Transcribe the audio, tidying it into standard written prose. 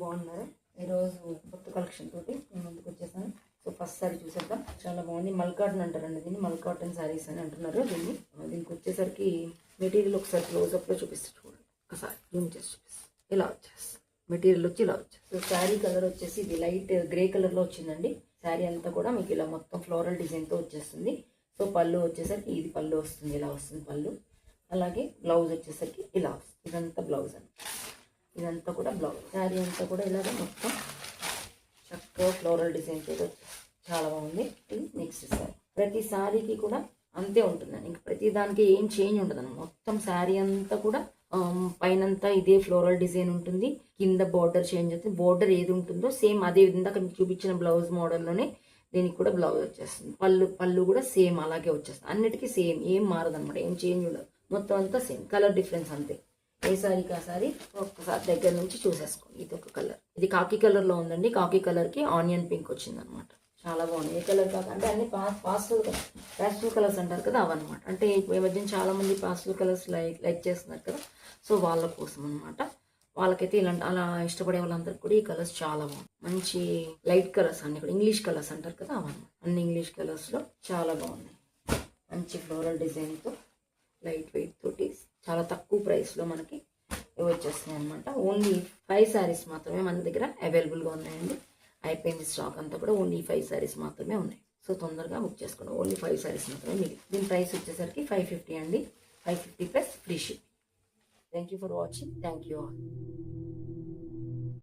బాగున్నారు. ఈరోజు కొత్త కలెక్షన్ తోటి నేను ముందుకు వచ్చేసాను. సో ఫస్ట్ సారీ చూసేద్దాం. చాలా బాగుంది. మల్ కాటన్ అంటారండి దీన్ని, మల్ కాటన్ శారీస్ అని అంటున్నారు దీనికి వచ్చేసరికి మెటీరియల్ ఒకసారి క్లోజ్అప్లో చూపిస్తే చూడండి. ఒకసారి జూమ్ చేసి చూపిస్తాను. ఇలా వచ్చేసి మెటీరియల్ వచ్చి ఇలా వచ్చేసి, సో శారీ కలర్ వచ్చేసి ఇది లైట్ గ్రే కలర్లో వచ్చిందండి. శారీ అంతా కూడా మీకు ఇలా మొత్తం ఫ్లోరల్ డిజైన్తో వచ్చేస్తుంది. సో పళ్ళు వచ్చేసరికి ఇది పళ్ళు వస్తుంది, ఇలా వస్తుంది పళ్ళు. అలాగే బ్లౌజ్ వచ్చేసరికి ఇలా వస్తుంది. ఇదంతా బ్లౌజ్ అండి, ఇదంతా కూడా బ్లౌజ్. శారీ అంతా కూడా ఇలాగ మొత్తం చక్కగా ఫ్లోరల్ డిజైన్తో చాలా బాగుంది. ఇది నెక్స్ట్ శారీ. ప్రతి శారీకి కూడా అంతే ఉంటుందండి, ఇంకా ప్రతి దానికి ఏం చేంజ్ ఉండదు. మొత్తం శారీ అంతా కూడా పైనంతా ఇదే ఫ్లోరల్ డిజైన్ ఉంటుంది, కింద బార్డర్ చేంజ్ అవుతుంది. బార్డర్ ఏది ఉంటుందో సేమ్ అదే విధంగా మీకు చూపించిన బ్లౌజ్ మోడల్లోనే దీనికి కూడా బ్లౌజ్ వచ్చేస్తుంది. పళ్ళు కూడా సేమ్ అలాగే వచ్చేస్తుంది. అన్నిటికీ సేమ్, ఏం మారదనమాట, ఏం చేంజ్ ఉండదు. మొత్తం అంతా సేమ్, కలర్ డిఫరెన్స్ అంతే. ఏ సారీకి ఆ సారీ ఒక్కసారి దగ్గర నుంచి చూసేసుకోండి. ఇది ఒక కలర్, ఇది కాకి కలర్లో ఉందండి. కాకి కలర్కి ఆనియన్ పింక్ వచ్చింది అనమాట. చాలా బాగుంది. ఏ కలర్ కాకంటే అన్ని పాస్టల్ కలర్స్ అంటారు కదా, అవన్నమాట. అంటే ఈ మధ్యన చాలా మంది పాస్టల్ కలర్స్ లైక్ చేస్తున్నారు కదా, సో వాళ్ళ కోసం అనమాట. వాళ్ళకైతే ఇలాంటి అలా ఇష్టపడే వాళ్ళందరికీ కూడా ఈ కలర్స్ చాలా బాగుంది. మంచి లైట్ కలర్స్ అన్ని కూడా ఇంగ్లీష్ కలర్స్ అంటారు కదా, అవన్నమాట. అన్ని ఇంగ్లీష్ కలర్స్లో చాలా బాగున్నాయి. మంచి ఫ్లోరల్ డిజైన్తో లైట్ వెయిట్ తోటి చాలా తక్కువ ప్రైస్లో మనకి ఇవి వచ్చేస్తున్నాయి అనమాట. ఓన్లీ 5 శారీస్ మాత్రమే మన దగ్గర అవైలబుల్గా ఉన్నాయండి. అయిపోయింది స్టాక్ అంతా కూడా. ఓన్లీ 5 శారీస్ మాత్రమే ఉన్నాయి. సో తొందరగా బుక్ చేసుకోండి. ఓన్లీ 5 శారీస్ మాత్రమే మిగిలి. దీని ప్రైస్ వచ్చేసరికి 550 అండి. 550 plus free ship. Thank you for watching. Thank you all.